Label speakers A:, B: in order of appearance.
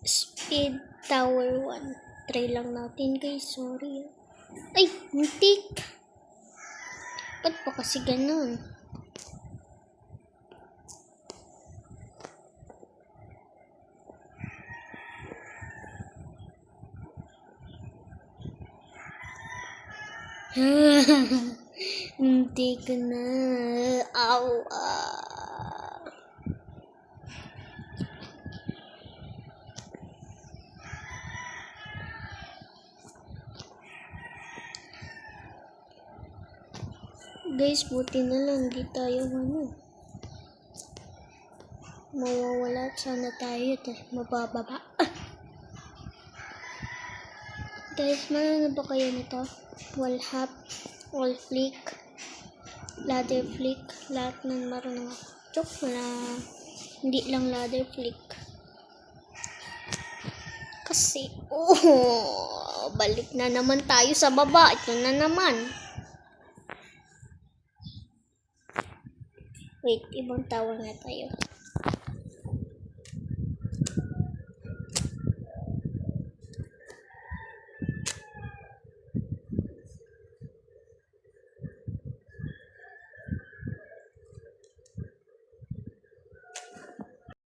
A: Speed tower 1. Try lang natin guys. Sorry. Ay, muntik. Ba't pa kasi ganun? Muntik na. Aw. Guys, buti na lang di tayo mawawala. Sana tayo mabababa. Guys, marami ba kayo nito? Wall hop, wall flick, ladder flick, lahat ng marunong ako. Joke na, hindi lang ladder flick. Kasi, balik na naman tayo sa baba. Ito na naman. Wait, ibang tower na tayo.